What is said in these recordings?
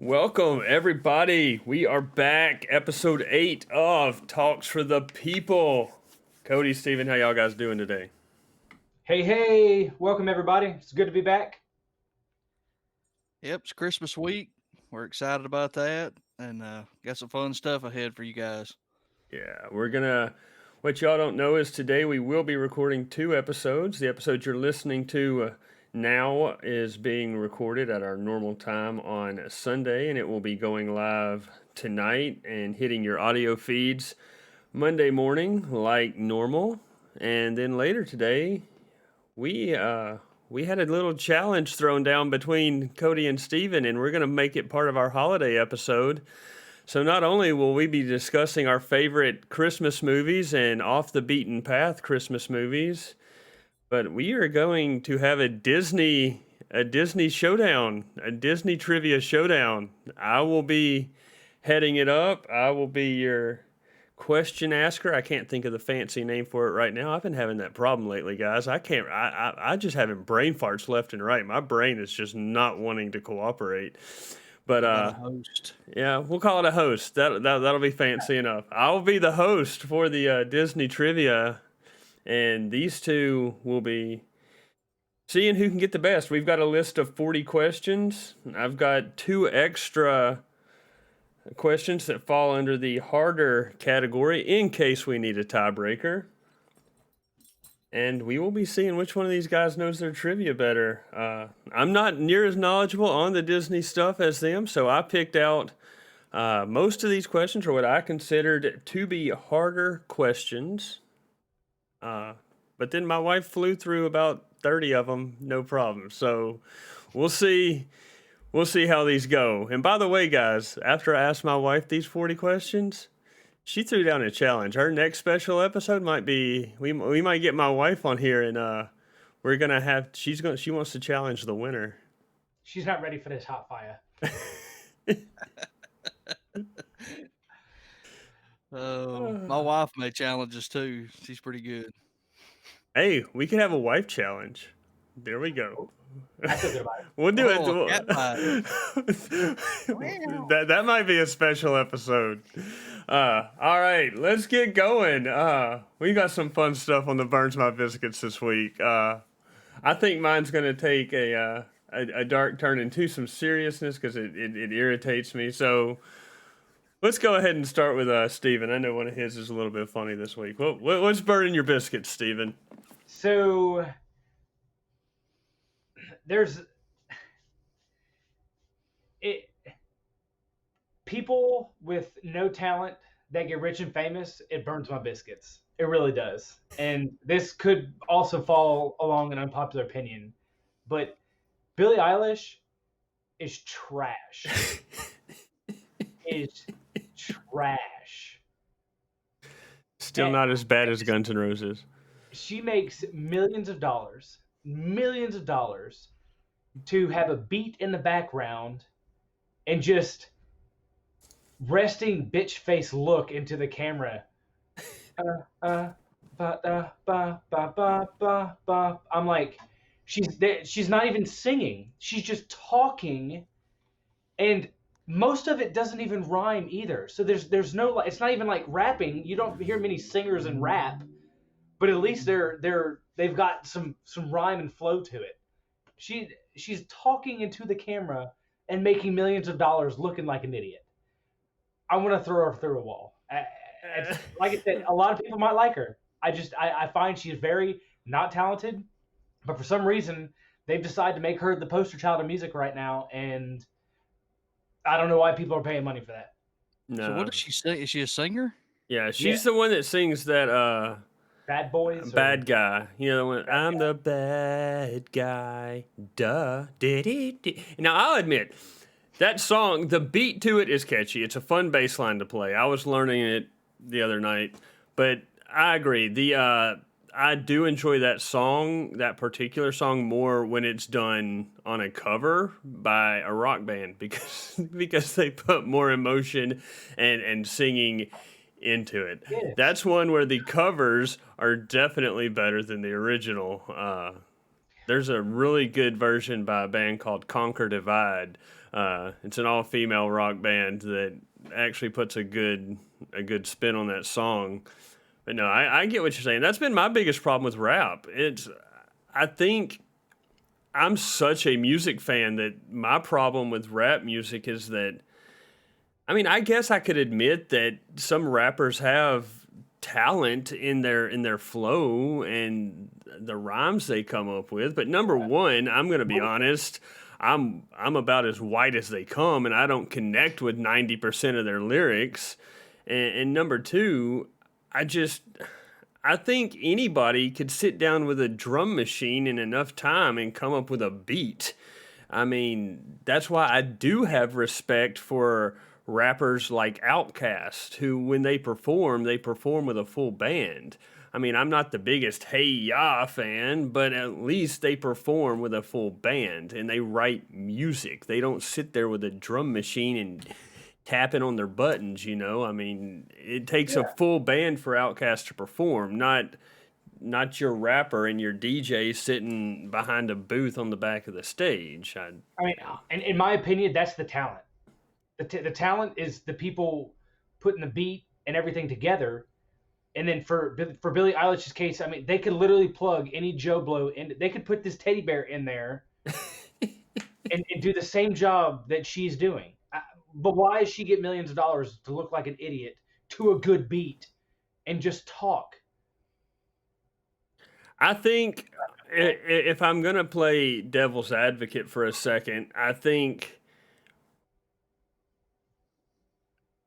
Welcome, everybody. We are back, episode 8 of Talks for the People. Cody, Steven, how y'all guys doing today? Hey, welcome everybody. It's good to be back. Yep, it's Christmas week. We're excited about that and got some fun stuff ahead for you guys. Yeah, what y'all don't know is today we will be recording 2 episodes. The episode you're listening to now is being recorded at our normal time on Sunday, and it will be going live tonight and hitting your audio feeds Monday morning like normal. And then later today, we had a little challenge thrown down between Cody and Steven, and we're going to make it part of our holiday episode. So not only will we be discussing our favorite Christmas movies and off the beaten path Christmas movies, but we are going to have a Disney showdown, a Disney trivia showdown. I will be heading it up. I will be your question asker. I can't think of the fancy name for it right now. I've been having that problem lately, guys. I just having brain farts left and right. My brain is just not wanting to cooperate. But Host. yeah, we'll call it a host. That'll be fancy enough. I'll be the host for the Disney trivia, and these two will be seeing who can get the best. We've got a list of 40 questions. I've got 2 extra questions that fall under the harder category in case we need a tiebreaker. And we will be seeing which one of these guys knows their trivia better. I'm not near as knowledgeable on the Disney stuff as them, so I picked out most of these questions are what I considered to be harder questions. But then my wife flew through about 30 of them, no problem. So we'll see how these go. And by the way, guys, after I asked my wife these 40 questions, she threw down a challenge. Her next special episode might be we might get my wife on here, and we're gonna have she wants to challenge the winner. She's not ready for this hot fire. My wife made challenges too. She's pretty good. Hey, we could have a wife challenge. There we go. I feel good about it. We'll do Wow. that might be a special episode. All right, let's get going. We got some fun stuff on the Burns My Biscuits this week. I think mine's going to take a dark turn into some seriousness because it irritates me. So let's go ahead and start with Steven. I know one of his is a little bit funny this week. What's burning your biscuits, Steven? So people with no talent that get rich and famous, it burns my biscuits. It really does. And this could also fall along an unpopular opinion, but Billie Eilish is trash. is trash. Still not as bad as Guns N' Roses. She makes millions of dollars to have a beat in the background and just resting bitch face look into the camera. I'm like, she's not even singing. She's just talking, and most of it doesn't even rhyme either. So there's no, it's not even like rapping. You don't hear many singers in rap, but at least they've got some rhyme and flow to it. She's talking into the camera and making millions of dollars looking like an idiot. I want to throw her through a wall. Like I said, a lot of people might like her. I find she's very not talented, but for some reason they've decided to make her the poster child of music right now, and I don't know why people are paying money for that. No. So what does she say? Is she a singer? Yeah, she's the one that sings that Bad Boys. Bad Guy. You know the one, I'm the bad guy. Duh. Now I'll admit, that song, the beat to it is catchy. It's a fun bass line to play. I was learning it the other night, but I agree. I do enjoy that song, that particular song, more when it's done on a cover by a rock band because they put more emotion and singing into it. Yes. That's one where the covers are definitely better than the original. There's a really good version by a band called Conquer Divide. It's an all-female rock band that actually puts a good spin on that song. But no, I get what you're saying. That's been my biggest problem with rap. I think I'm such a music fan that my problem with rap music is that, I mean, I guess I could admit that some rappers have talent in their flow and the rhymes they come up with. But number one, I'm gonna be honest, I'm about as white as they come, and I don't connect with 90% of their lyrics. And number two, I just I think anybody could sit down with a drum machine in enough time and come up with a beat. I mean, that's why I do have respect for rappers like Outkast, who, when they perform with a full band. I mean, I'm not the biggest Hey Ya fan, but at least they perform with a full band and they write music. They don't sit there with a drum machine and tapping on their buttons, you know? I mean, it takes a full band for Outkast to perform, not your rapper and your DJ sitting behind a booth on the back of the stage. I mean, and in my opinion, that's the talent. The talent is the people putting the beat and everything together. And then for Billie Eilish's case, I mean, they could literally plug any Joe Blow in. They could put this teddy bear in there and do the same job that she's doing. But why does she get millions of dollars to look like an idiot to a good beat and just talk? I think if I'm going to play devil's advocate for a second, I think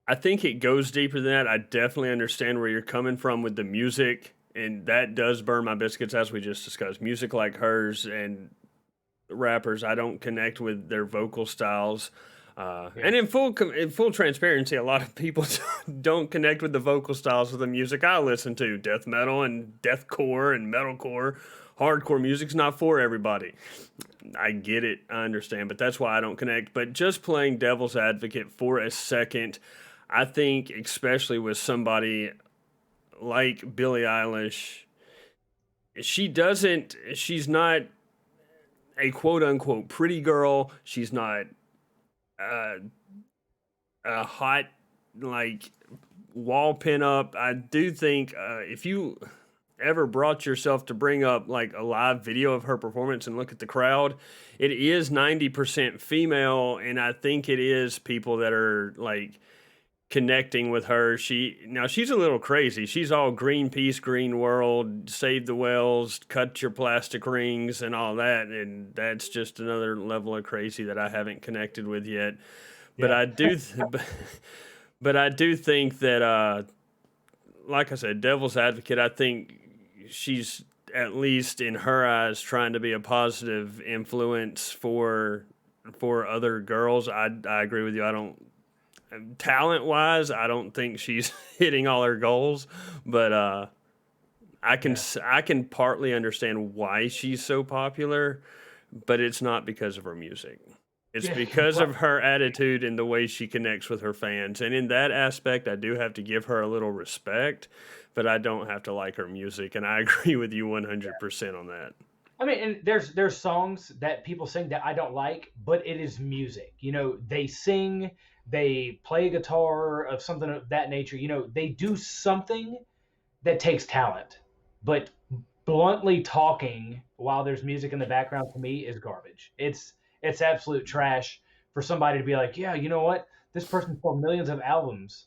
it goes deeper than that. I definitely understand where you're coming from with the music, and that does burn my biscuits, as we just discussed. Music like hers and rappers, I don't connect with their vocal styles. And in full transparency, a lot of people don't connect with the vocal styles of the music I listen to. Death metal and deathcore and metalcore. Hardcore music's not for everybody. I get it, I understand, but that's why I don't connect. But just playing devil's advocate for a second, I think especially with somebody like Billie Eilish, she's not a quote unquote pretty girl. She's not a hot like wall pin up. I do think if you ever brought yourself to bring up like a live video of her performance and look at the crowd, it is 90% female, and I think it is people that are like connecting with her. She's a little crazy. She's all Greenpeace, Green World, Save the Whales, cut your plastic rings and all that, and that's just another level of crazy that I haven't connected with yet. But I do but I do think that like I said, devil's advocate, I think she's at least in her eyes trying to be a positive influence for other girls. I agree with you. I don't talent wise, I don't think she's hitting all her goals, but I can partly understand why she's so popular, but it's not because of her music. It's because of her attitude and the way she connects with her fans. And in that aspect, I do have to give her a little respect, but I don't have to like her music. And I agree with you 100% on that. I mean, and there's songs that people sing that I don't like, but it is music. You know, they sing, they play guitar of something of that nature. You know, they do something that takes talent. But bluntly talking while there's music in the background, to me, is garbage. It's absolute trash for somebody to be like, yeah, you know what? This person sold millions of albums.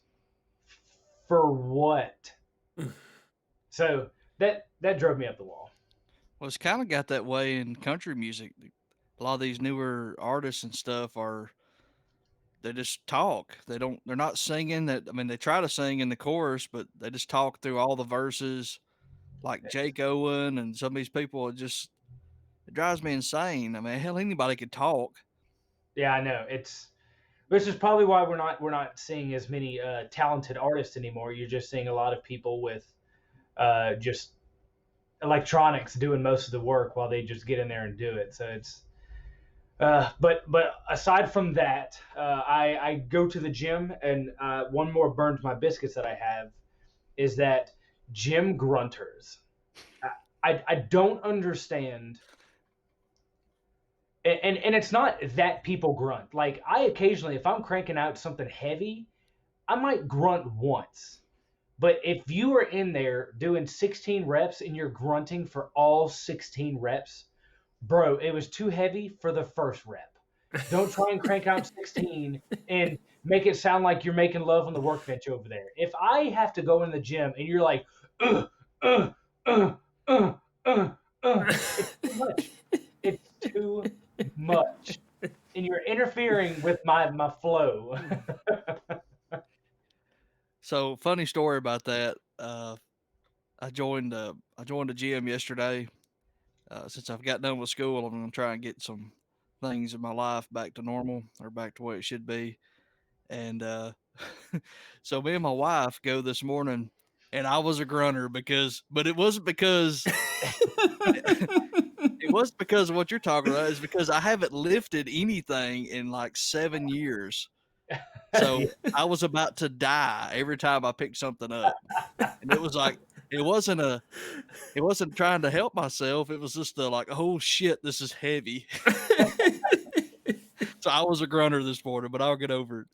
For what? So that drove me up the wall. Well, it's kind of got that way in country music. A lot of these newer artists and stuff they just talk. They're not singing that. I mean, they try to sing in the chorus, but they just talk through all the verses like Jake Owen and some of these people. It drives me insane. I mean, hell, anybody could talk. Yeah, I know. This is probably why we're not seeing as many talented artists anymore. You're just seeing a lot of people with just electronics doing most of the work while they just get in there and do it. So it's but aside from that, I go to the gym, and one more burned my biscuits that I have is that gym grunters. I don't understand And it's not that people grunt. Like I occasionally, if I'm cranking out something heavy, I might grunt once. But if you are in there doing 16 reps and you're grunting for all 16 reps, bro, it was too heavy for the first rep. Don't try and crank out 16 and make it sound like you're making love on the workbench over there. If I have to go in the gym and you're like, uh, uh, uh, uh, it's too much. It's too much. And you're interfering with my flow. So funny story about that. I joined a gym yesterday. Since I've got done with school, I'm gonna try and get some things in my life back to normal or back to where it should be. And so me and my wife go this morning, and I was a grunter but it wasn't because it wasn't because of what you're talking about. It's because I haven't lifted anything in like 7 years. So I was about to die every time I picked something up, and it was like it wasn't trying to help myself. It was just like, oh shit, this is heavy. So I was a grunter this morning, but I'll get over it.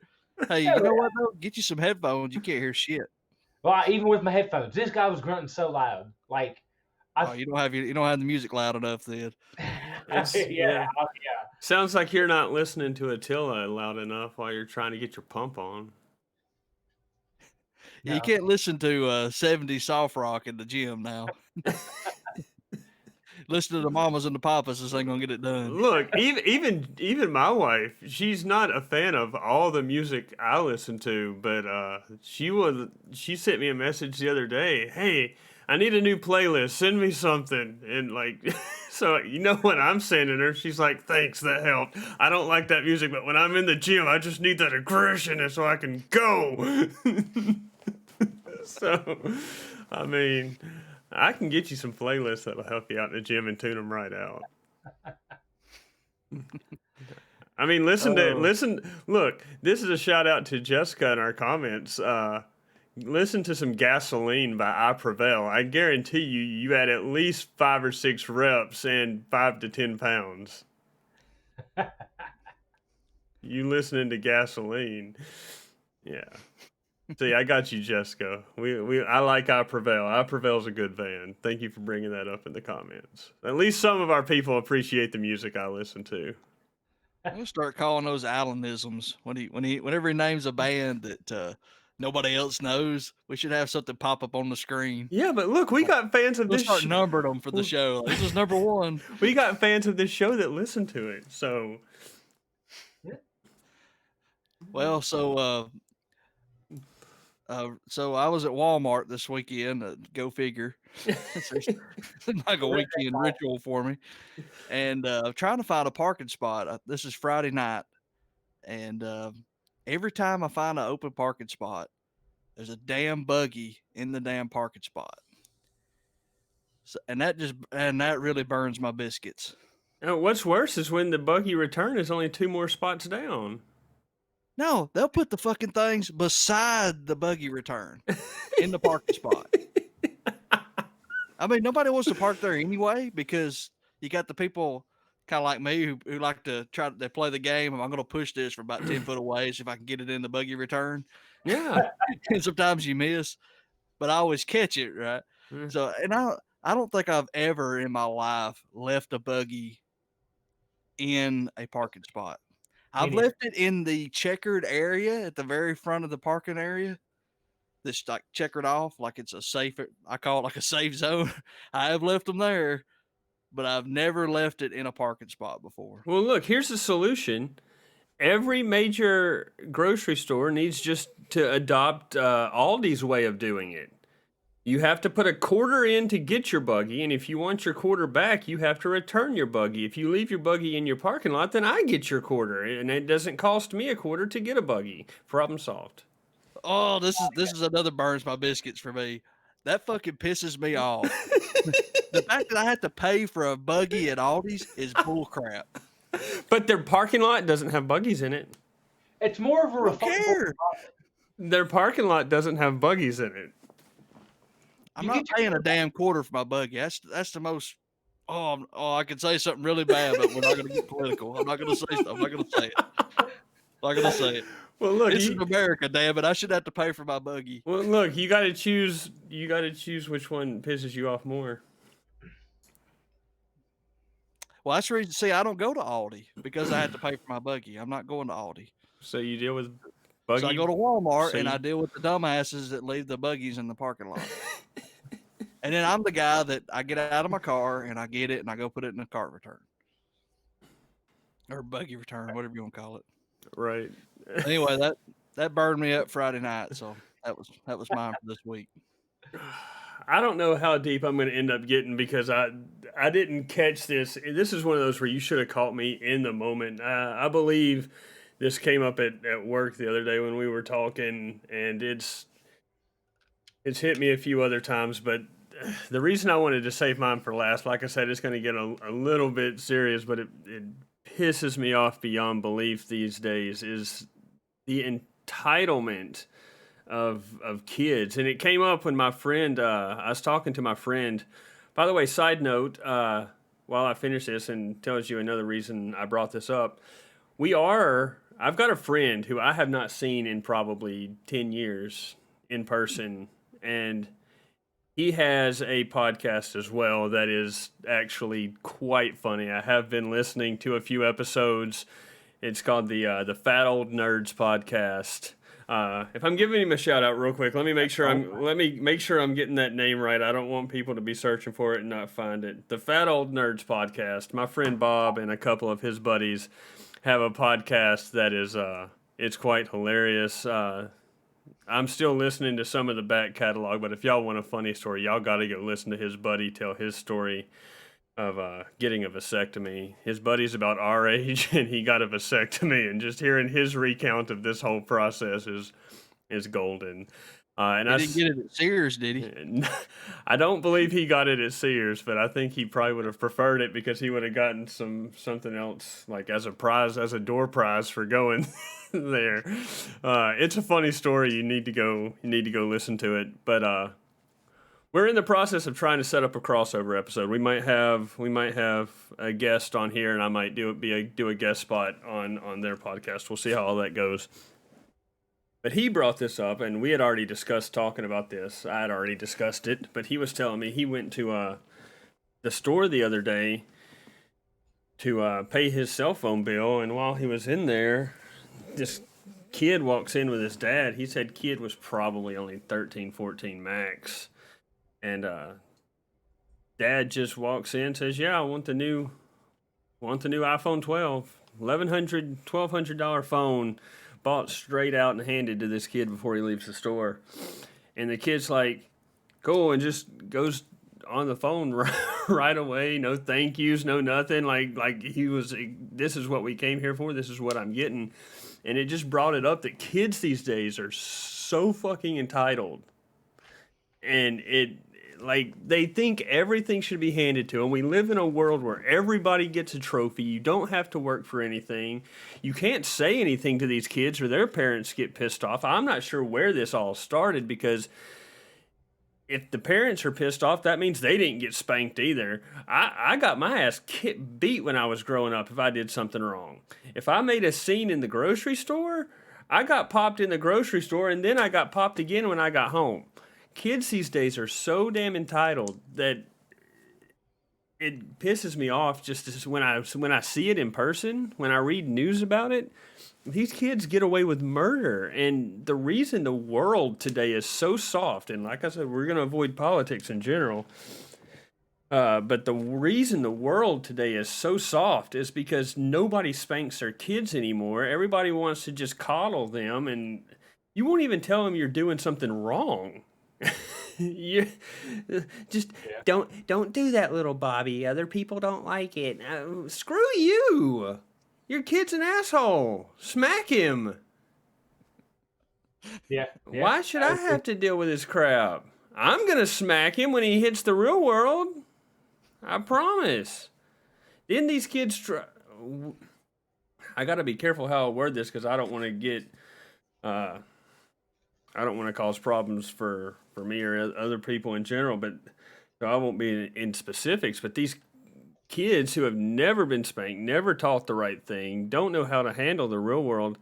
Hey, you know what though? Get you some headphones. You can't hear shit. Well, even with my headphones, this guy was grunting so loud. Like, You don't have the music loud enough then. yeah. Sounds like you're not listening to Attila loud enough while you're trying to get your pump on. Yeah, you can't listen to 70s soft rock in the gym now. Listen to the mamas and the papas. This ain't gonna get it done. Look, even my wife, she's not a fan of all the music I listen to, but she sent me a message the other day. Hey, I need a new playlist. Send me something. And like, so you know what I'm sending her? She's like, thanks, that helped. I don't like that music, but when I'm in the gym, I just need that aggression so I can go. So, I mean, I can get you some playlists that'll help you out in the gym and tune them right out. I mean, listen. Look, this is a shout out to Jessica in our comments. Listen to some Gasoline by I Prevail. I guarantee you had at least 5 or 6 reps and 5 to 10 pounds. You listening to Gasoline. Yeah. See, I got you, Jessica. I like I Prevail. I Prevail's a good band. Thank you for bringing that up in the comments. At least some of our people appreciate the music I listen to. We'll start calling those Alanisms whenever he names a band that nobody else knows. We should have something pop up on the screen. Yeah, but look, we got fans of We'll this. Start numbering them for the show. Like, this is number 1. We got fans of this show that listen to it. So, well, so I was at Walmart this weekend. Go figure. It's like a weekend ritual for me. And trying to find a parking spot. This is Friday night. And every time I find an open parking spot, there's a damn buggy in the damn parking spot. So, and that really burns my biscuits. What's worse is when the buggy return is only 2 more spots down. No, they'll put the fucking things beside the buggy return in the parking spot. I mean, nobody wants to park there anyway because you got the people kind of like me who like to they play the game. I'm going to push this for about 10 foot away so if I can get it in the buggy return. Yeah. And sometimes you miss, but I always catch it, right? Mm. So, and I don't think I've ever in my life left a buggy in a parking spot. I've left it in the checkered area at the very front of the parking area. This like checkered off, like it's a safe. I call it like a safe zone. I have left them there, but I've never left it in a parking spot before. Well, look, here's the solution. Every major grocery store needs just to adopt Aldi's way of doing it. You have to put a quarter in to get your buggy, and if you want your quarter back, you have to return your buggy. If you leave your buggy in your parking lot, then I get your quarter, and it doesn't cost me a quarter to get a buggy. Problem solved. Oh, this is another burns my biscuits for me. That fucking pisses me off. The fact that I have to pay for a buggy at Aldi's is bullcrap. But their parking lot doesn't have buggies in it. It's more of a refundable. Their parking lot doesn't have buggies in it. I'm not paying a damn quarter for my buggy. That's the most I could say something really bad, but we're not going to get political. I'm not going to say. I'm not going to say it. I'm not going to say it. Well, look, It's in America, damn it! I should have to pay for my buggy. well, look, you got to choose. You got to choose which one pisses you off more. Well, that's the reason. See, I don't go to Aldi because I had to pay for my buggy. I'm not going to Aldi. So you deal with buggy. So I go to Walmart so and I you- deal with the dumbasses that leave the buggies in the parking lot. And then I'm the guy that I get out of my car and I get it and I go put it in the cart return. Or buggy return, whatever you want to call it. Right. Anyway, that burned me up Friday night, so that was mine for this week. I don't know how deep I'm going to end up getting because I didn't catch this. This is one of those where you should have caught me in the moment. I believe this came up at work the other day when we were talking, and it's hit me a few other times. But the reason I wanted to save mine for last, like I said, it's going to get a little bit serious, but it pisses me off beyond belief these days, is the entitlement of kids. And it came up when my friend, I was talking to my friend. By the way, side note, while I finish this and tells you another reason I brought this up, I've got a friend who I have not seen in probably 10 years in person, and he has a podcast as well that is actually quite funny. I have been listening to a few episodes. It's called the Fat Old Nerds Podcast. If I'm giving him a shout out real quick, let me make sure I'm getting that name right. I don't want people to be searching for it and not find it. The Fat Old Nerds Podcast. My friend Bob and a couple of his buddies have a podcast that is it's quite hilarious. I'm still listening to some of the back catalog, but if y'all want a funny story, y'all got to go listen to his buddy tell his story of getting a vasectomy. His buddy's about our age, and he got a vasectomy, and just hearing his recount of this whole process is golden. And He didn't get it at Sears, did he? I don't believe he got it at Sears, but I think he probably would have preferred it because he would have gotten something else, like as a prize, as a door prize for going there. It's a funny story. You need to go listen to it. But we're in the process of trying to set up a crossover episode. We might have a guest on here, and I might do a guest spot on their podcast. We'll see how all that goes. But he brought this up, and we had already discussed talking about this. I had already discussed it, but he was telling me he went to the store the other day to pay his cell phone bill, and while he was in there, this kid walks in with his dad. He said kid was probably only 13, 14 max. And dad just walks in and says, "Yeah, I want the new iPhone 12, $1,200 phone, bought straight out and handed to this kid before he leaves the store." And the kid's like, cool, and just goes on the phone right away. No thank yous, no nothing. Like he was, this is what we came here for. This is what I'm getting. And it just brought it up that kids these days are so fucking entitled. And they think everything should be handed to them. We live in a world where everybody gets a trophy. You don't have to work for anything. You can't say anything to these kids or their parents get pissed off. I'm not sure where this all started, because if the parents are pissed off, that means they didn't get spanked either. I got my ass beat when I was growing up if I did something wrong. If I made a scene in the grocery store, I got popped in the grocery store, and then I got popped again when I got home. Kids these days are so damn entitled that it pisses me off just when I see it in person, when I read news about it. These kids get away with murder, and the reason the world today is so soft, and like I said, we're going to avoid politics in general, but the reason the world today is so soft is because nobody spanks their kids anymore. Everybody wants to just coddle them, and you won't even tell them you're doing something wrong. You just don't do that, little Bobby. Other people don't like it. Screw you. Your kid's an asshole. Smack him. Yeah. Why should I have to deal with this crap? I'm gonna smack him when he hits the real world. I promise. Then these kids I gotta be careful how I word this, because I don't want to get I don't want to cause problems for me or other people in general, but so I won't be in specifics. But these kids who have never been spanked, never taught the right thing, don't know how to handle the real world.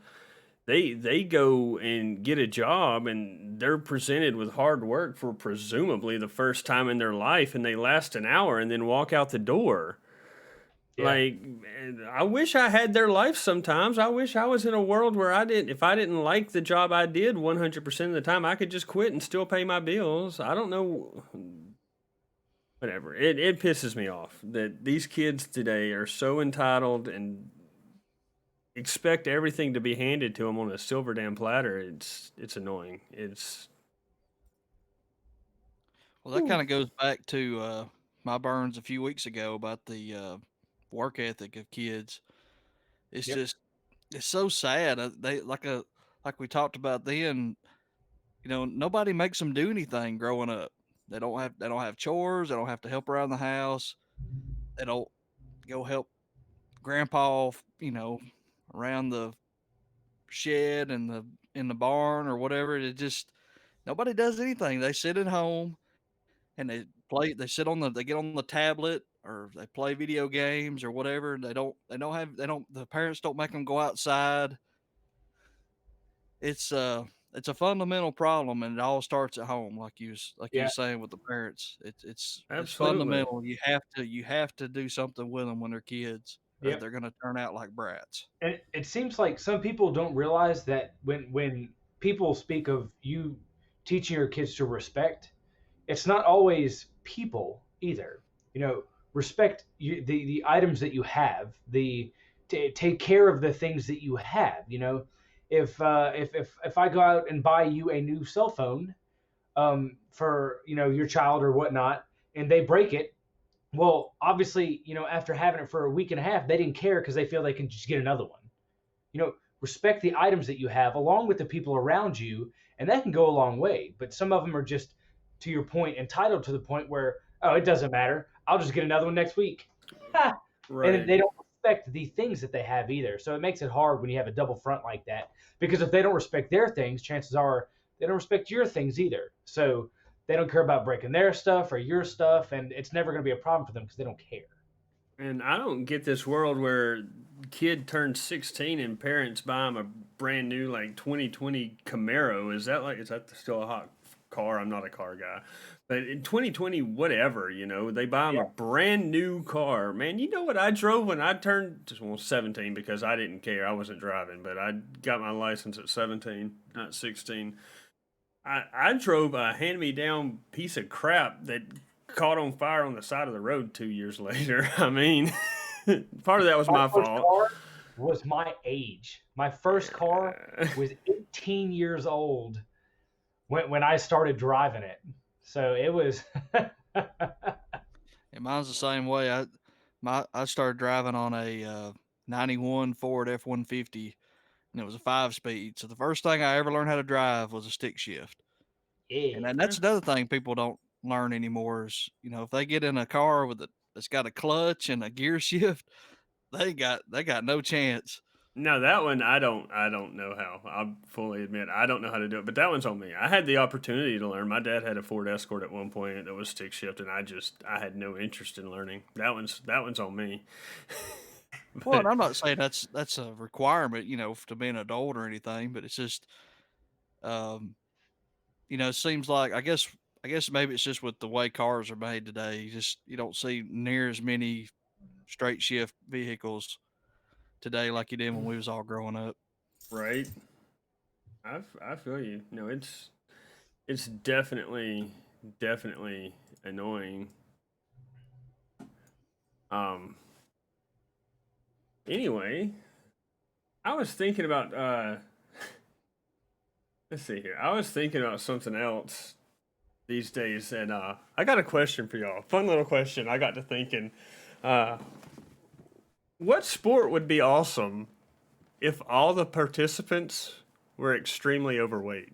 They go and get a job and they're presented with hard work for presumably the first time in their life, and they last an hour and then walk out the door. Yeah. Like, I wish I had their life sometimes. I wish I was in a world where if I didn't like the job I did 100% of the time, I could just quit and still pay my bills. I don't know. Whatever. It pisses me off that these kids today are so entitled and expect everything to be handed to them on a silver damn platter. It's annoying. Well, that kind of goes back to my burns a few weeks ago about the work ethic of kids. It's Yep. just it's so sad. They like we talked about then. Nobody makes them do anything growing up. They don't have chores. They don't have to help around the house. They don't go help grandpa, around the shed and the in the barn or whatever. It just nobody does anything. They sit at home and they get on the tablet or they play video games or whatever. The parents don't make them go outside. It's it's a fundamental problem, and it all starts at home, like you Yeah. was saying with the parents. It's absolutely. fundamental. You have to do something with them when they're kids, or Yep. they're gonna turn out like brats. And it seems like some people don't realize that when people speak of you teaching your kids to respect, it's not always people either. You know, respect the items that you have, take care of the things that you have. You know, if I go out and buy you a new cell phone, for your child or whatnot, and they break it, well, obviously, after having it for a week and a half, they didn't care because they feel they can just get another one. Respect the items that you have along with the people around you, and that can go a long way. But some of them are just, to your point, entitled to the point where, oh, it doesn't matter. I'll just get another one next week. Ha! And Right. they don't respect the things that they have either. So it makes it hard when you have a double front like that. Because if they don't respect their things, chances are they don't respect your things either. So they don't care about breaking their stuff or your stuff, and it's never going to be a problem for them because they don't care. And I don't get this world where kid turns 16 and parents buy him a brand new like 2020 Camaro. Is that still a hot car? I'm not a car guy. But in 2020 whatever, they buy him Yeah. a brand new car. Man, you know what I drove when I turned 17 because I didn't care. I wasn't driving, but I got my license at 17, not 16. I drove a hand me down piece of crap that caught on fire on the side of the road 2 years later. I mean, part of that was My my first fault. car was my age. My first car was 18 years old when I started driving it. So it was. And mine's the same way. I started driving on a 91 Ford F-150, and it was a 5-speed. So the first thing I ever learned how to drive was a stick shift. And Yeah. then that's another thing people don't learn anymore is, if they get in a car that's got a clutch and a gear shift, they got no chance. No, that one I don't know how. I'll fully admit I don't know how to do it, but that one's on me. I had the opportunity to learn. My dad had a Ford Escort at one point that was stick shift, and I had no interest in learning. That one's on me. Well, But and I'm not saying that's a requirement, to be an adult or anything, but it's just um, it seems like I guess maybe it's just with the way cars are made today. You don't see near as many straight shift vehicles today like you did when we was all growing up. right, I feel you. No, it's definitely annoying. Um. Anyway, I was thinking about let's see here. I was thinking about something else these days, and I got a question for y'all. Fun little question. I got to thinking, uh, what sport would be awesome if all the participants were extremely overweight?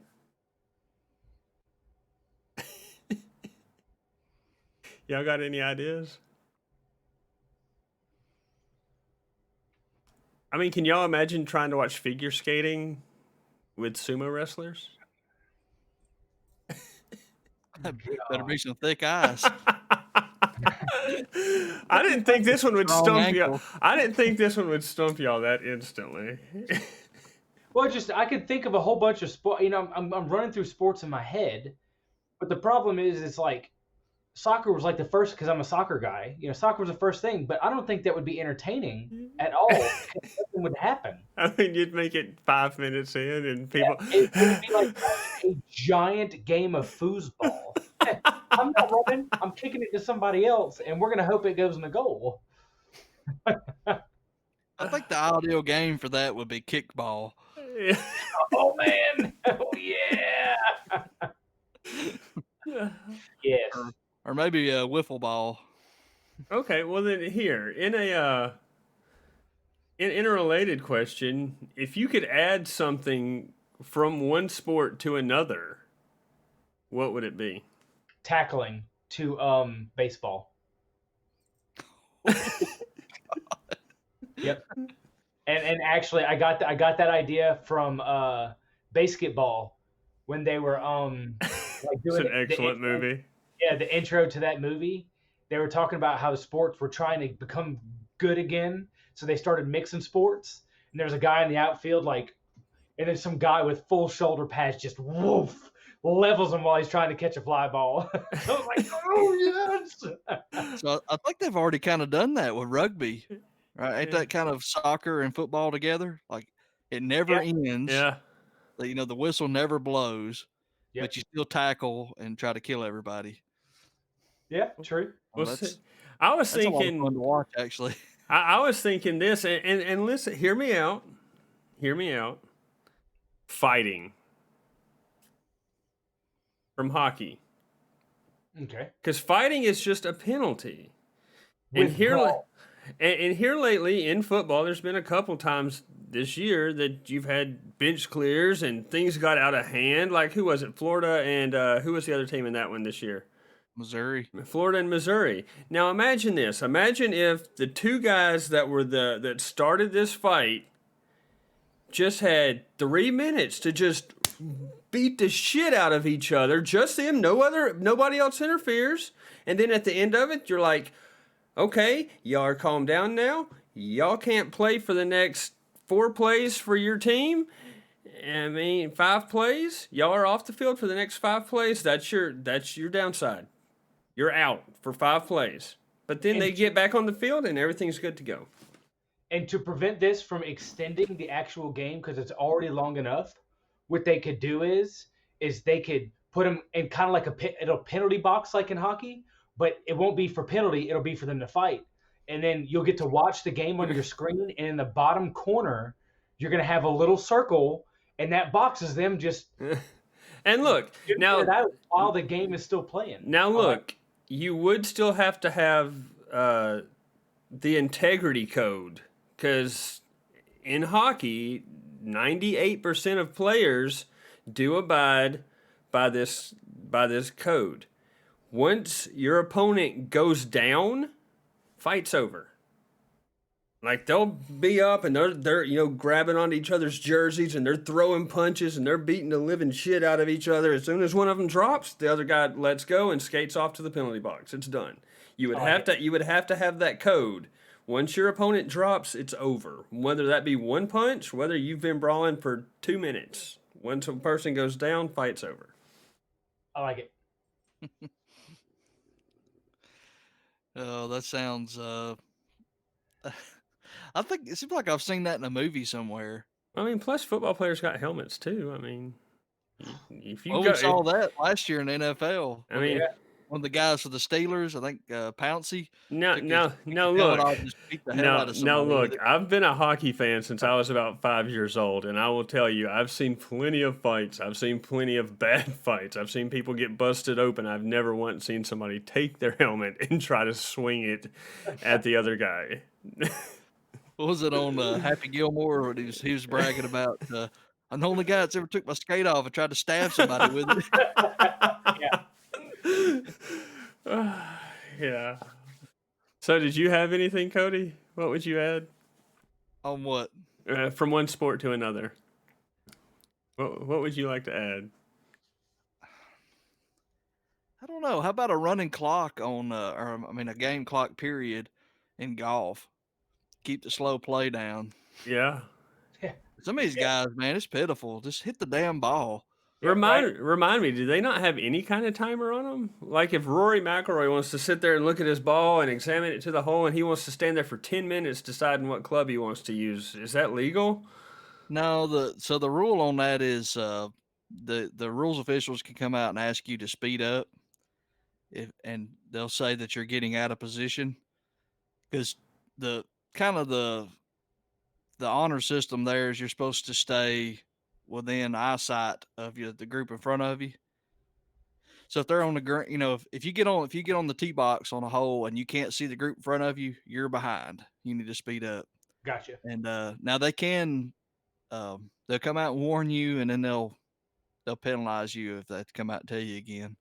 Y'all got any ideas? I mean, can y'all imagine trying to watch figure skating with sumo wrestlers? Better be some thick ice. I didn't think this one would Strong stump you. ankle. I didn't think this one would stump y'all that instantly. Well, just I could think of a whole bunch of sport. I'm running through sports in my head, but the problem is, it's like soccer was like the first, because I'm a soccer guy. Soccer was the first thing, but I don't think that would be entertaining at all. Because nothing would happen. I mean, you'd make it 5 minutes in, and people. It would be like a giant game of foosball. I'm not running. I'm kicking it to somebody else, and we're gonna hope it goes in the goal. I think the ideal game for that would be kickball. Yeah. Oh man! Oh yeah! Yes. Or maybe a wiffle ball. Okay, well then here in a related question, if you could add something from one sport to another, what would it be? Tackling to baseball. Yep. And actually, I got that idea from basketball when they were like It's doing an excellent movie. Yeah, the intro to that movie. They were talking about how the sports were trying to become good again, so they started mixing sports. And there's a guy in the outfield, and then some guy with full shoulder pads just woof levels him while he's trying to catch a fly ball. So I was like, oh yes. So I think they've already kind of done that with rugby, right? Ain't Yeah. that kind of soccer and football together? Like it never ends. Yeah. The whistle never blows, Yep. but you still tackle and try to kill everybody. Yeah, true. Well, That's I was a lot of thinking. fun to watch, actually. I was thinking this, and listen, hear me out. Hear me out. Fighting from hockey, Okay. because fighting is just a penalty. And With here, brawl. and here lately in football, there's been a couple times this year that you've had bench clears and things got out of hand. Like who was it? Florida and who was the other team in that one this year? Missouri. Florida and Missouri. Now imagine this. Imagine if the two guys that were that started this fight just had 3 minutes to just beat the shit out of each other. Just them, nobody else interferes. And then at the end of it, you're like, okay, y'all are calmed down now. Y'all can't play for the next 4 plays for your team. I mean, 5 plays. Y'all are off the field for the next 5 plays. That's your downside. You're out for 5 plays. But then they get back on the field and everything's good to go. And to prevent this from extending the actual game, because it's already long enough, what they could do is they could put them in kind of like a penalty box like in hockey, but it won't be for penalty. It'll be for them to fight. And then you'll get to watch the game on your screen. And in the bottom corner, you're going to have a little circle, and that box is them just And look, now it out while the game is still playing. Now look, you would still have to have the integrity code, because in hockey, 98% of players do abide by this code. Once your opponent goes down, fight's over. Like they'll be up and they're grabbing onto each other's jerseys and they're throwing punches and they're beating the living shit out of each other. As soon as one of them drops, the other guy lets go and skates off to the penalty box. It's done. You would have to have that code. Once your opponent drops, it's over. Whether that be one punch, whether you've been brawling for 2 minutes. Once a person goes down, fight's over. I like it. Oh, that sounds. I think it seems like I've seen that in a movie somewhere. I mean, plus football players got helmets too. I mean, if you We saw that last year in the NFL. I mean, one of the guys for the Steelers, I think Pouncey. Now took look. off and just beat the hell out of Now somebody with look, it. I've been a hockey fan since I was about 5 years old, and I will tell you, I've seen plenty of fights. I've seen plenty of bad fights. I've seen people get busted open. I've never once seen somebody take their helmet and try to swing it at the other guy. What was it on Happy Gilmore? When he was bragging about I'm the only guy that's ever took my skate off and tried to stab somebody with it. Yeah. So, did you have anything, Cody? What would you add? On what? From one sport to another. What would you like to add? I don't know. How about a running clock on, or I mean, a game clock period in golf? Keep the slow play down. Yeah. Yeah. Some of these guys, man, it's pitiful. Just hit the damn ball. Yeah, right. Remind me, do they not have any kind of timer on them? Like if Rory McIlroy wants to sit there and look at his ball and examine it to the hole, and he wants to stand there for 10 minutes deciding what club he wants to use, is that legal? No, the rule on that is the rules officials can come out and ask you to speed up, and they'll say that you're getting out of position because the kind of the honor system there is you're supposed to stay within eyesight of the group in front of you. So if they're on the green, if you get on the tee box on a hole and you can't see the group in front of you, you're behind. You need to speed up. Gotcha. And now they can they'll come out and warn you, and then they'll penalize you if they come out and tell you again.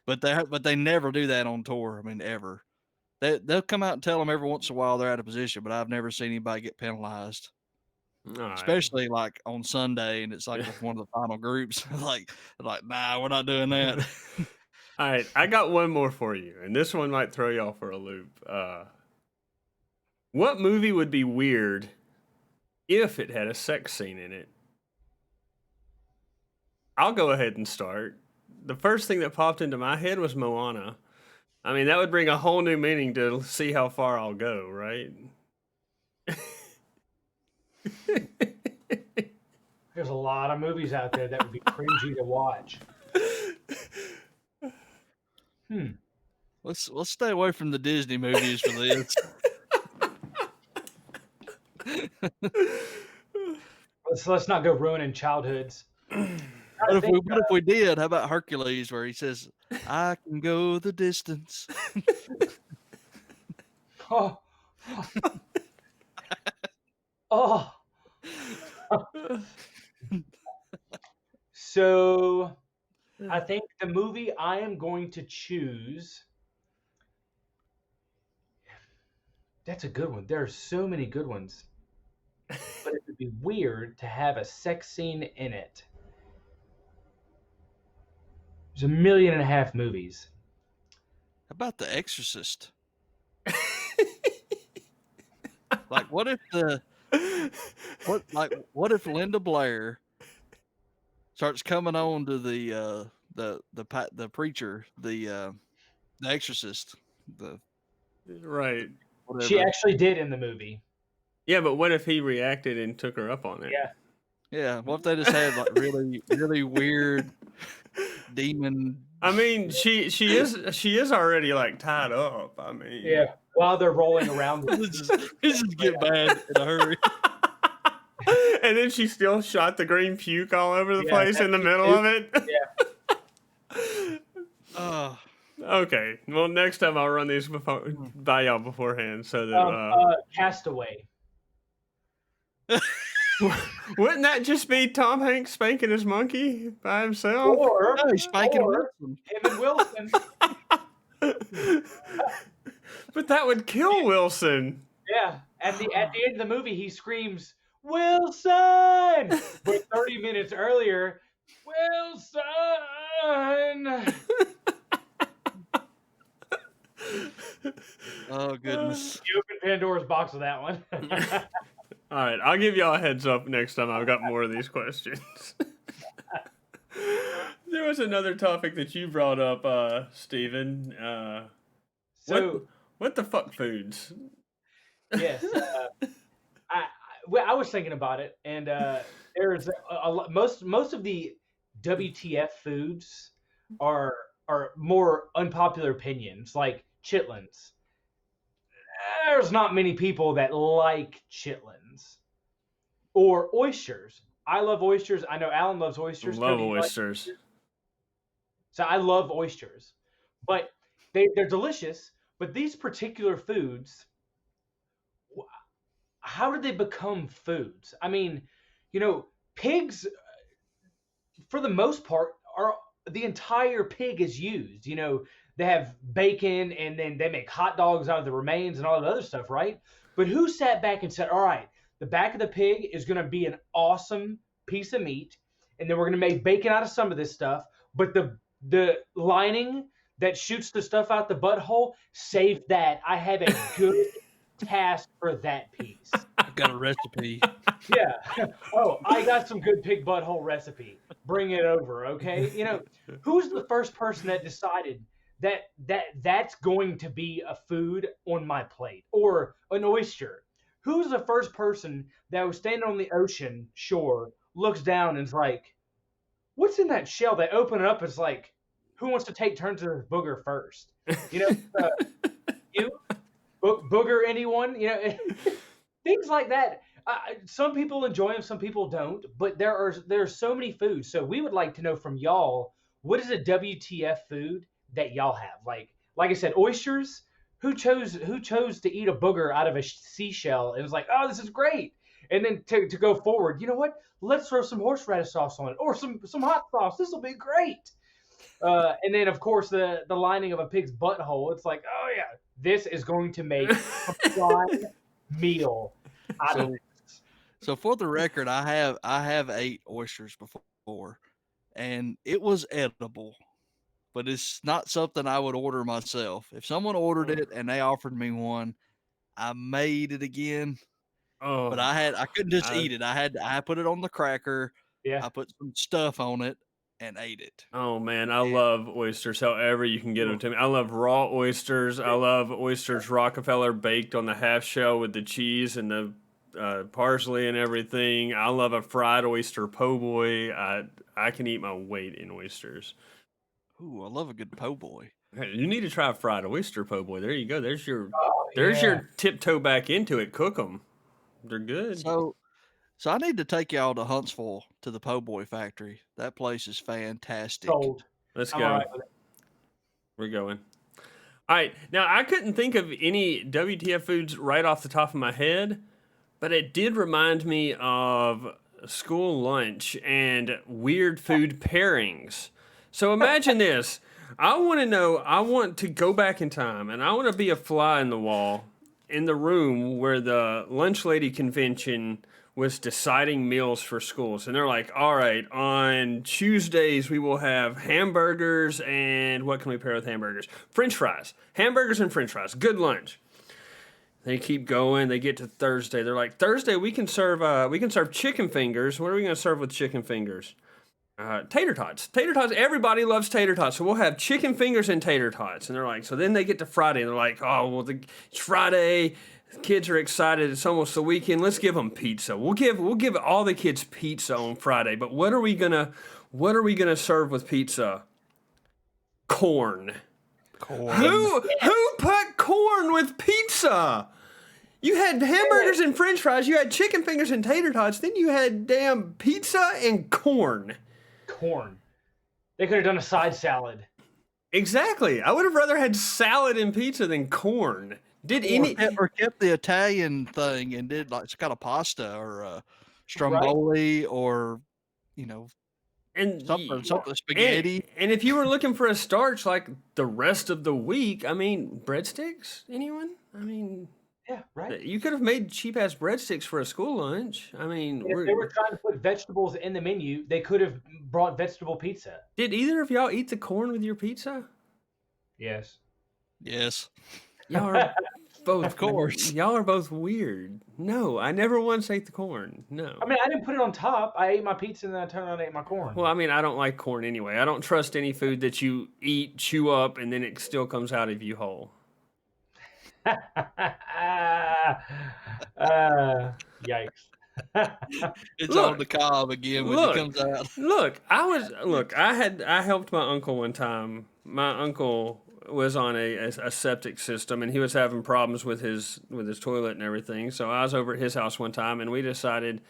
But they never do that on tour. I mean, ever. They'll come out and tell them every once in a while they're out of position, but I've never seen anybody get penalized. All right. Especially like on Sunday, and it's like with one of the final groups. like, nah, we're not doing that. All right, I got one more for you, and this one might throw y'all for a loop. What movie would be weird if it had a sex scene in it? I'll go ahead and start. The first thing that popped into my head was Moana. I mean, that would bring a whole new meaning to see how far I'll go, right? There's a lot of movies out there that would be cringy to watch. Let's stay away from the Disney movies for this. Let's not go ruining childhoods. What if we did? How about Hercules, where he says, "I can go the distance." Oh. Oh. So, I think the movie I am going to choose. That's a good one. There are so many good ones. But it would be weird to have a sex scene in it. There's 1.5 million movies. How about The Exorcist? Like, what if Linda Blair starts coming on to the preacher, the Exorcist, Right. whatever. She actually did in the movie. Yeah, but what if he reacted and took her up on it? Yeah. Yeah, what if they just had like really, really weird demon? I mean, she is already like tied up. I mean, Yeah. While they're rolling around. This just get bad in a hurry. And then she still shot the green puke all over the Yeah, place in the middle of it. Yeah. Okay. Well, next time I'll run these by y'all beforehand, so that Castaway. wouldn't that just be Tom Hanks spanking his monkey by himself? Or No, he's spanking Wilson. him and Wilson. But that would kill Wilson. Yeah. At the end of the movie, he screams, "Wilson!" But 30 minutes earlier, "Wilson!" Oh goodness! You open Pandora's box with that one. All right, I'll give y'all a heads up next time I've got more of these questions. There was another topic that you brought up, Steven. What the fuck foods? Yes. I was thinking about it, and there's a lot. Most of the WTF foods are more unpopular opinions, like chitlins. There's not many people that like chitlins or oysters. I love oysters. I know Alan loves oysters. Love Cody, oysters. So I love oysters, but they're delicious. But these particular foods, how did they become foods? I mean, pigs, for the most part, the entire pig is used. They have bacon, and then they make hot dogs out of the remains and all that other stuff, right? But who sat back and said, all right, the back of the pig is going to be an awesome piece of meat, and then we're going to make bacon out of some of this stuff, but the The lining that shoots the stuff out the butthole, save that. I have a good task for that piece. I've got a recipe. Yeah. Oh, I got some good pig butthole recipe. Bring it over, okay? Who's the first person that decided that's going to be a food on my plate or an oyster? Who's the first person that was standing on the ocean shore, looks down and is like, "What's in that shell?" They open it up. It's like, who wants to take turns with this booger first? You booger anyone? Things like that. Some people enjoy them, some people don't. But there are so many foods. So we would like to know from y'all, what is a WTF food that y'all have? Like I said, oysters. Who chose to eat a booger out of a seashell and was like, oh, this is great. And then to go forward, you know what? Let's throw some horseradish sauce on it or some hot sauce. This will be great. And then of course the lining of a pig's butthole. It's like, oh yeah, this is going to make a prime meal out of this. So for the record, I have ate oysters before, and it was edible, but it's not something I would order myself. If someone ordered it and they offered me one, I may eat it again. But I couldn't just eat it. I put it on the cracker. Yeah. I put some stuff on it and ate it. Oh man, I love oysters. However you can get them to me. I love raw oysters. I love oysters Rockefeller baked on the half shell with the cheese and the parsley and everything. I love a fried oyster po' boy. I can eat my weight in oysters. Ooh, I love a good po' boy. Hey, you need to try a fried oyster po' boy. There you go. There's your Yeah. tiptoe back into it. Cook them. They're good. So I need to take y'all to Huntsville to the po' boy factory. That place is fantastic. Sold. Let's I'm go. all right with it. We're going. All right. Now, I couldn't think of any WTF foods right off the top of my head, but it did remind me of school lunch and weird food pairings. So imagine this. I want to go back in time, and I want to be a fly in the wall in the room where the lunch lady convention was deciding meals for schools. And they're like, all right, on Tuesdays we will have hamburgers and what can we pair with hamburgers? French fries. Hamburgers and French fries. Good lunch. They keep going. They get to Thursday. They're like, Thursday we can serve chicken fingers. What are we going to serve with chicken fingers? Tater tots. Tater tots. Everybody loves tater tots. So we'll have chicken fingers and tater tots. And they're like, so then they get to Friday. And they're like, oh, well, it's Friday. The kids are excited. It's almost the weekend. Let's give them pizza. We'll give all the kids pizza on Friday. But what are we gonna serve with pizza? Corn. Who put corn with pizza? You had hamburgers and French fries. You had chicken fingers and tater tots. Then you had damn pizza and corn. Corn. They could have done a side salad. Exactly. I would have rather had salad and pizza than corn. Or kept the Italian thing and did like some kind of pasta or stromboli or and something spaghetti. And if you were looking for a starch like the rest of the week, I mean, breadsticks? Anyone? I mean, yeah, right. You could have made cheap ass breadsticks for a school lunch. I mean, if they were trying to put vegetables in the menu, they could have brought vegetable pizza. Did either of y'all eat the corn with your pizza? Yes. Yes. Y'all are both, of course. Y'all are both weird. No, I never once ate the corn. No. I mean, I didn't put it on top. I ate my pizza and then I turned around and ate my corn. Well, I mean, I don't like corn anyway. I don't trust any food that you eat, chew up, and then it still comes out of you whole. Yikes. It's on the cob again when it comes out. I helped my uncle one time. My uncle was on a septic system and he was having problems with his toilet and everything. So I was over at his house one time and we decided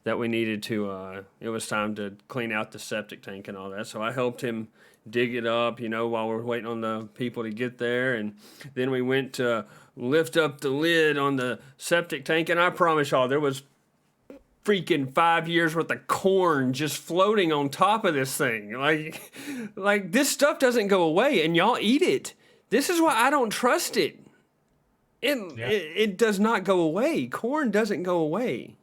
that we needed to it was time to clean out the septic tank and all that. So I helped him dig it up, while we're waiting on the people to get there. And then we went to lift up the lid on the septic tank. And I promise y'all, there was freaking 5 years worth of corn just floating on top of this thing. Like this stuff doesn't go away and y'all eat it. This is why I don't trust it. It does not go away. Corn doesn't go away.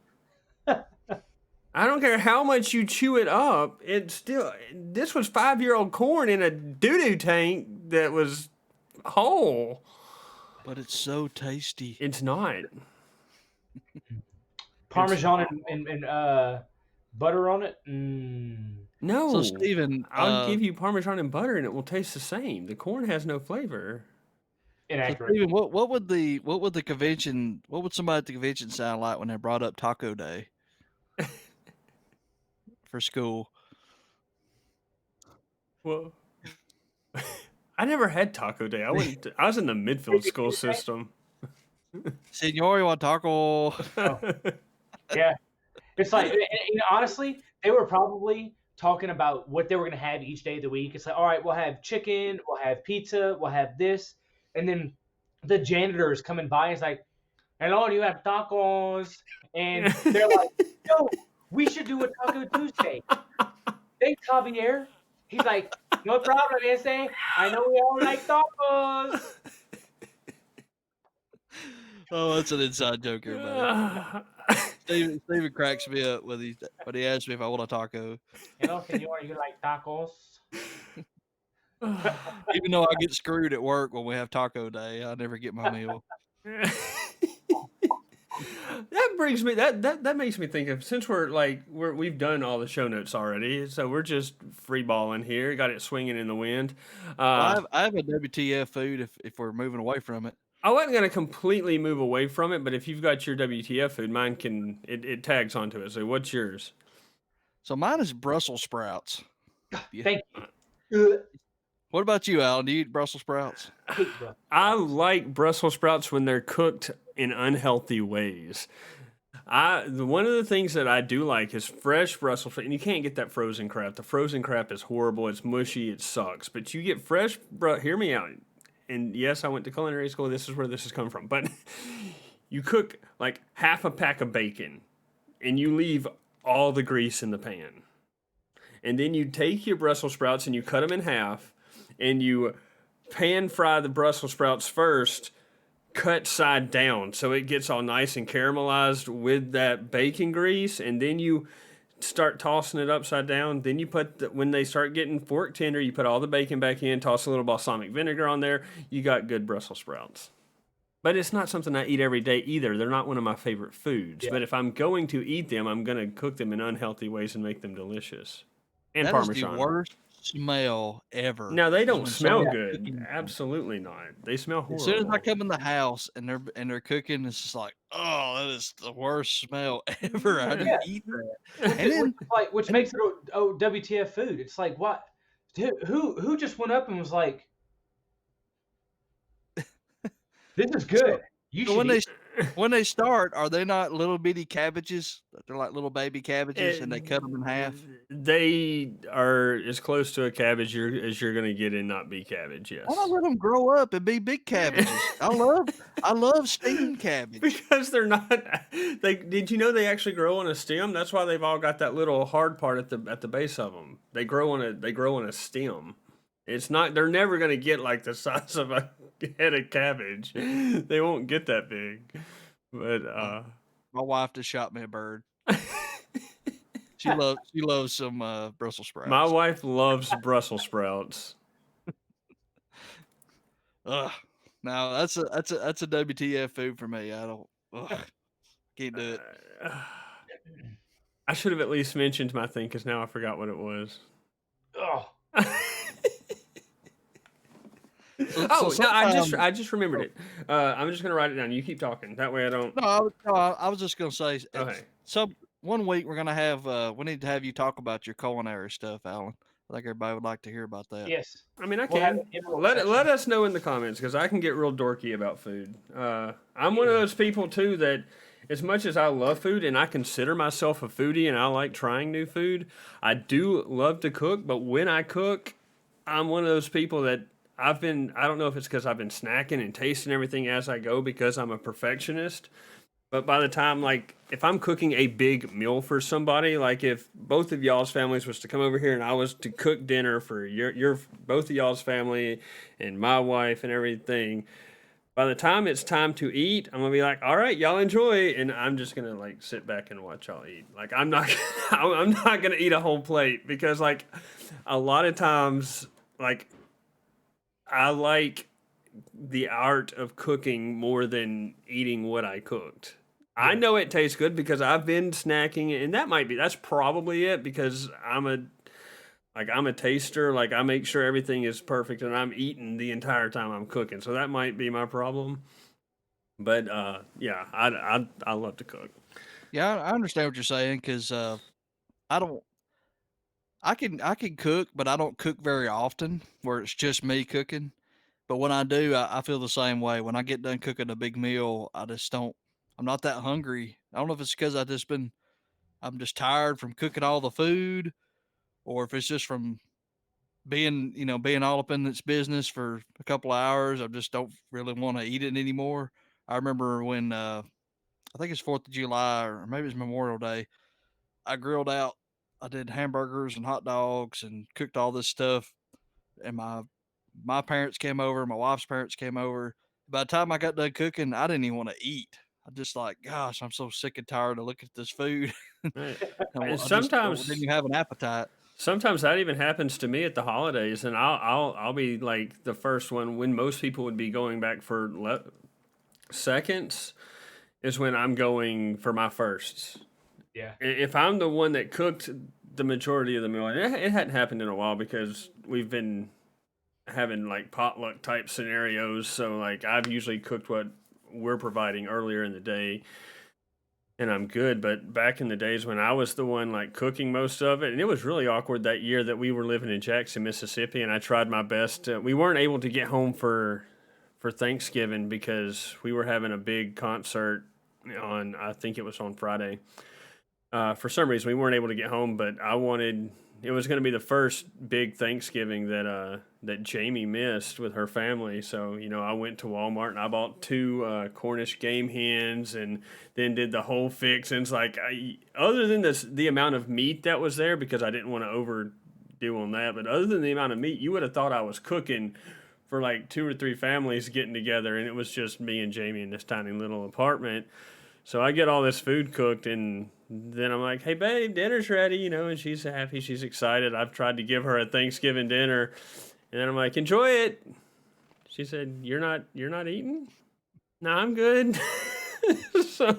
I don't care how much you chew it up. It's still, this was 5-year-old corn in a doo-doo tank that was whole. But it's so tasty. It's not. Parmesan and butter on it. No. So Steven, I'll give you Parmesan and butter and it will taste the same. The corn has no flavor. so Inaccurate. Steven, what would the convention, what would somebody at the convention sound like when they brought up Taco Day for school? Well, I never had Taco Day. I was in the Midfield school system. Senor, you want taco? Yeah. It's like, honestly, they were probably talking about what they were going to have each day of the week. It's like, all right, we'll have chicken, we'll have pizza, we'll have this. And then the janitor is coming by and is like, hello, do you have tacos? And they're like, yo, we should do a Taco Tuesday. Thanks, Javier. He's like, no problem, ese. I know we all like tacos. Oh, that's an inside joke, everybody. Steven cracks me up when he asks me if I want a taco. Hello, senor, you like tacos? Even though I get screwed at work when we have taco day, I never get my meal. That brings me that makes me think of, since we've done all the show notes already, so we're just free balling here, got it swinging in the wind. I have a WTF food if we're moving away from it. I wasn't going to completely move away from it, but if you've got your WTF food, mine it tags onto it. So what's yours? So mine is Brussels sprouts. Thank you. What about you, Alan? Do you eat Brussels sprouts? I like Brussels sprouts when they're cooked in unhealthy ways. One of the things that I do like is fresh Brussels sprouts, and you can't get that frozen crap. The frozen crap is horrible. It's mushy. It sucks. But you get fresh. Hear me out. And yes, I went to culinary school. This is where this has come from. But you cook like half a pack of bacon, and you leave all the grease in the pan. And then you take your Brussels sprouts and you cut them in half, and you pan fry the Brussels sprouts first, cut side down, so it gets all nice and caramelized with that bacon grease, and then you start tossing it upside down. Then you when they start getting fork tender, you put all the bacon back in, toss a little balsamic vinegar on there. You got good Brussels sprouts. But it's not something I eat every day either. They're not one of my favorite foods. Yeah. But if I'm going to eat them, I'm going to cook them in unhealthy ways and make them delicious. And that Parmesan. Is the worst smell ever. No, they don't smell good. Absolutely not. They smell horrible. As soon as I come in the house and they're cooking, it's just like, oh, that is the worst smell ever. I didn't eat that. And then, which makes it a WTF food. It's like, what? Who just went up and was like, this is good. So when they start, are they not little bitty cabbages? They're like little baby cabbages, and they cut them in half. They are as close to a cabbage as you're going to get in not be cabbage. Yes. Why not let them grow up and be big cabbages? I love steamed cabbage because they're not. Did you know they actually grow on a stem? That's why they've all got that little hard part at the base of them. They grow on a stem. It's not. They're never going to get like the size of a head of cabbage. They won't get that big. But my wife just shot me a bird. She loves some Brussels sprouts. My wife loves Brussels sprouts. No, that's a WTF food for me. Can't do it. I should have at least mentioned my thing because now I forgot what it was. Oh. I just remembered it. I'm just gonna write it down. You keep talking. That way I don't. No, I was just gonna say. Okay. So one week we're gonna have. We need to have you talk about your culinary stuff, Alan. I think everybody would like to hear about that. Yes. I mean, I can. Let us know in the comments because I can get real dorky about food. I'm one of those people too that, as much as I love food and I consider myself a foodie and I like trying new food, I do love to cook. But when I cook, I'm one of those people that I don't know if it's because I've been snacking and tasting everything as I go because I'm a perfectionist. But by the time, if I'm cooking a big meal for somebody, like if both of y'all's families was to come over here and I was to cook dinner for your both of y'all's family and my wife and everything, by the time it's time to eat, I'm gonna be like, all right, y'all enjoy, and I'm just gonna like sit back and watch y'all eat. Like I'm not, I'm not gonna eat a whole plate because like a lot of times, like I like the art of cooking more than eating what I cooked. I Yeah. know it tastes good because I've been snacking, and that's probably it because I'm a taster. Like I make sure everything is perfect, and I'm eating the entire time I'm cooking. So that might be my problem. But yeah, I love to cook. Yeah, I understand what you're saying because I don't. I can cook, but I don't cook very often where it's just me cooking. But when I do, I feel the same way. When I get done cooking a big meal, I just don't. I'm not that hungry. I don't know if it's because I'm just tired from cooking all the food, or if it's just from being all up in its business for a couple of hours. I just don't really want to eat it anymore. I remember when I think it's 4th of July or maybe it's Memorial Day. I grilled out. I did hamburgers and hot dogs and cooked all this stuff. And my parents came over. My wife's parents came over. By the time I got done cooking, I didn't even want to eat. I just like, gosh, I'm so sick and tired of looking at this food. Right. And I just didn't sometimes even have an appetite. sometimes that even happens to me at the holidays, and I'll be like the first one when most people would be going back for seconds is when I'm going for my firsts. Yeah. If I'm the one that cooked the majority of the meal, and it hadn't happened in a while because we've been having like potluck type scenarios. So like I've usually cooked what we're providing earlier in the day, and I'm good. But back in the days when I was the one like cooking most of it, and it was really awkward that year that we were living in Jackson, Mississippi, and I tried my best. We weren't able to get home for Thanksgiving because we were having a big concert on I think it was on Friday. For some reason, we weren't able to get home, but I wanted. It was going to be the first big Thanksgiving that Jamie missed with her family. So I went to Walmart and I bought two Cornish game hens, and then did the whole fix. And it's like, other than the amount of meat that was there, because I didn't want to overdo on that, but other than the amount of meat, you would have thought I was cooking for like two or three families getting together, and it was just me and Jamie in this tiny little apartment. So I get all this food cooked, and then I'm like, "Hey, babe, dinner's ready," and she's happy, she's excited. I've tried to give her a Thanksgiving dinner, and then I'm like, "Enjoy it." She said, "You're not eating?" "No, I'm good." So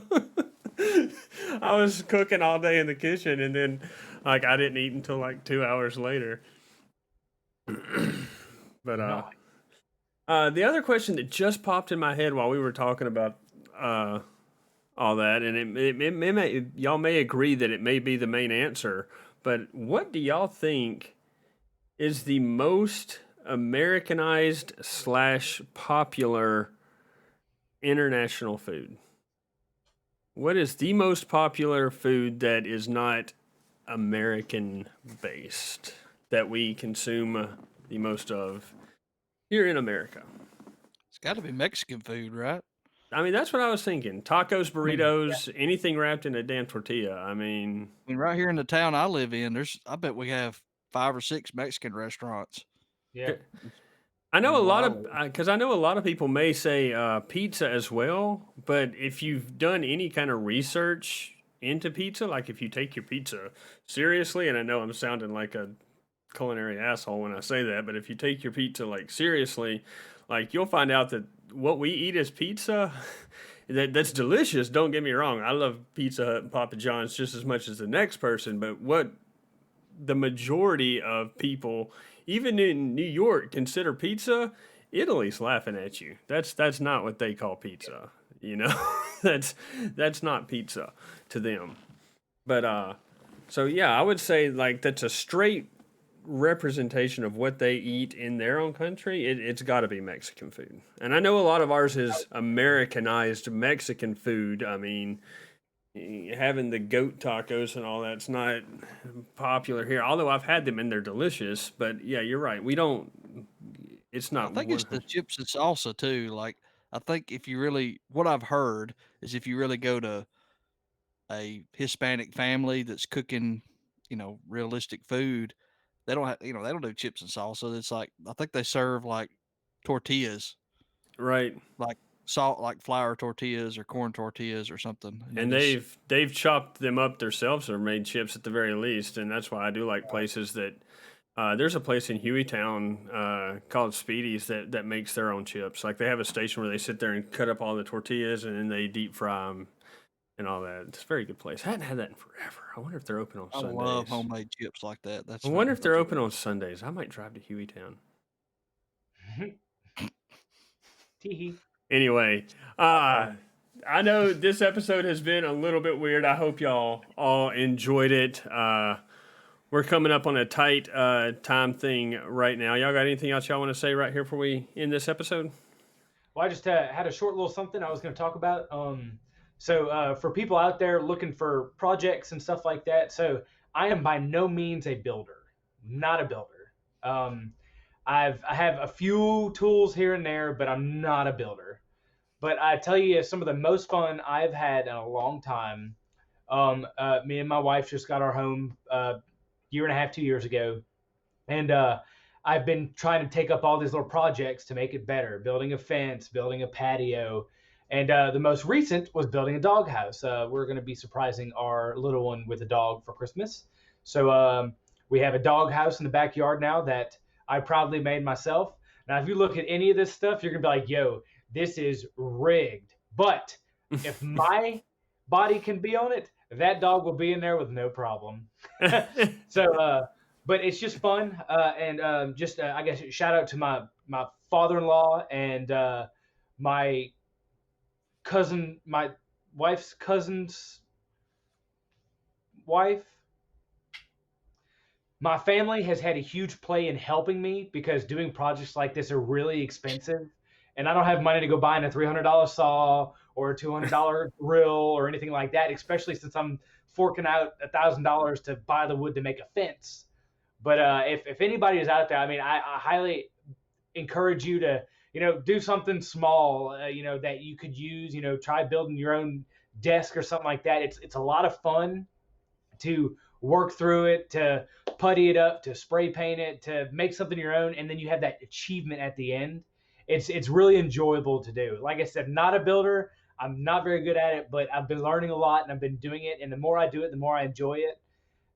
I was cooking all day in the kitchen, and then like I didn't eat until like 2 hours later. But No. the other question that just popped in my head while we were talking about uh, all that, and y'all may agree that it may be the main answer, but what do y'all think is the most Americanized slash popular international food? What is the most popular food that is not American based that we consume the most of here in America? It's got to be Mexican food, right? I mean, that's what I was thinking. Tacos, I mean, burritos, anything wrapped in a damn tortilla. I mean, I mean, right here in the town I live in, I bet we have 5 or 6 Mexican restaurants. yeah. I know And a where lot I of live. because I know a lot of people may say pizza as well, but if you've done any kind of research into pizza, like if you take your pizza seriously, and I know I'm sounding like a culinary asshole when I say that, but if you take your pizza like seriously, like you'll find out that what we eat as pizza, that's delicious. Don't get me wrong, I love Pizza Hut and Papa John's just as much as the next person, but what the majority of people, even in New York, consider pizza, Italy's laughing at you. That's not what they call pizza. You know, that's not pizza to them. But so yeah, I would say like that's a straight representation of what they eat in their own country. It's got to be Mexican food, and I know a lot of ours is Americanized Mexican food. I mean, having the goat tacos and all that's not popular here. Although I've had them and they're delicious, but yeah, you're right. We don't. It's I not think it's the 100. chips and salsa too. Like I think if you really, what I've heard is if you really go to a Hispanic family that's cooking, realistic food, they don't do chips and salsa. It's like I think they serve like tortillas, Right. like salt like flour tortillas or corn tortillas or something. And they've chopped them up themselves or made chips at the very least, and that's why I do like places that. There's a place in Hueytown called Speedy's that makes their own chips. Like they have a station where they sit there and cut up all the tortillas and then they deep fry them and all that. It's a very good place. I hadn't had that in forever. I wonder if they're open on I Sundays. love homemade chips like that. That's I wonder if they're open on Sundays. I might drive to Hueytown. Teehee. Anyway, I know this episode has been a little bit weird. I hope y'all all enjoyed it. We're coming up on a tight time thing right now. Y'all got anything else y'all want to say right here before we end this episode? Well, I just had a short little something I was going to talk about. So for people out there looking for projects and stuff like that, so I am by no means a builder, not a builder. I have a few tools here and there, but I'm not a builder. But I tell you, some of the most fun I've had in a long time. Me and my wife just got our home year and a half, 2 years ago, and I've been trying to take up all these little projects to make it better, building a fence, building a patio, and the most recent was building a doghouse. We're going to be surprising our little one with a dog for Christmas. So we have a doghouse in the backyard now that I proudly made myself. Now, if you look at any of this stuff, you're going to be like, yo, this is rigged. But if my body can be on it, that dog will be in there with no problem. So, but it's just fun. And just, I guess, shout out to my father-in-law and my wife's cousin's wife. My family has had a huge play in helping me because doing projects like this are really expensive. And I don't have money to go buy a $300 saw or a $200 drill or anything like that, especially since I'm forking out $1,000 to buy the wood to make a fence. But if anybody is out there, I mean, I highly encourage you to, do something small, that you could use, try building your own desk or something like that. It's a lot of fun to work through it, to putty it up, to spray paint it, to make something your own, and then you have that achievement at the end. It's really enjoyable to do. Like I said, not a builder. I'm not very good at it, but I've been learning a lot and I've been doing it. And the more I do it, the more I enjoy it.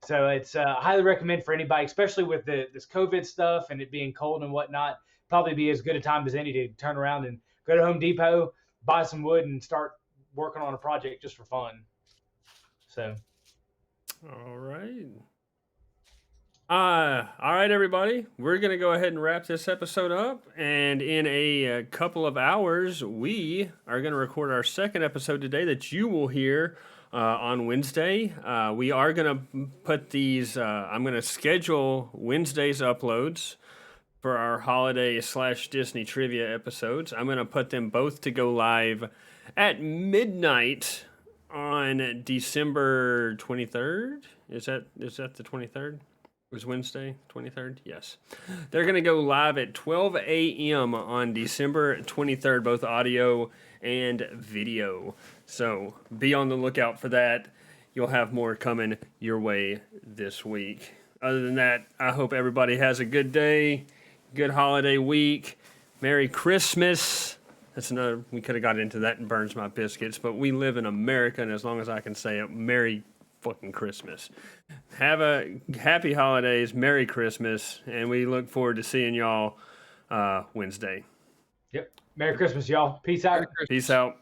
So it's highly recommend for anybody, especially with this COVID stuff and it being cold and whatnot. Probably be as good a time as any to turn around and go to Home Depot, buy some wood, and start working on a project just for fun. So. All right. All right, everybody. We're going to go ahead and wrap this episode up. And in a couple of hours, we are going to record our second episode today that you will hear on Wednesday. We are going to put these, I'm going to schedule Wednesday's uploads for our holiday / Disney trivia episodes. I'm going to put them both to go live at midnight on December 23rd. Is that the 23rd? Was Wednesday 23rd? Yes. They're going to go live at 12 a.m. on December 23rd, both audio and video. So be on the lookout for that. You'll have more coming your way this week. Other than that, I hope everybody has a good day, good holiday week. Merry Christmas. That's another, we could have got into that and burns my biscuits, but we live in America, and as long as I can say it, Merry fucking Christmas. Have a happy holidays, Merry Christmas, and we look forward to seeing y'all Wednesday. Yep. Merry Christmas, y'all. Peace out. Peace out.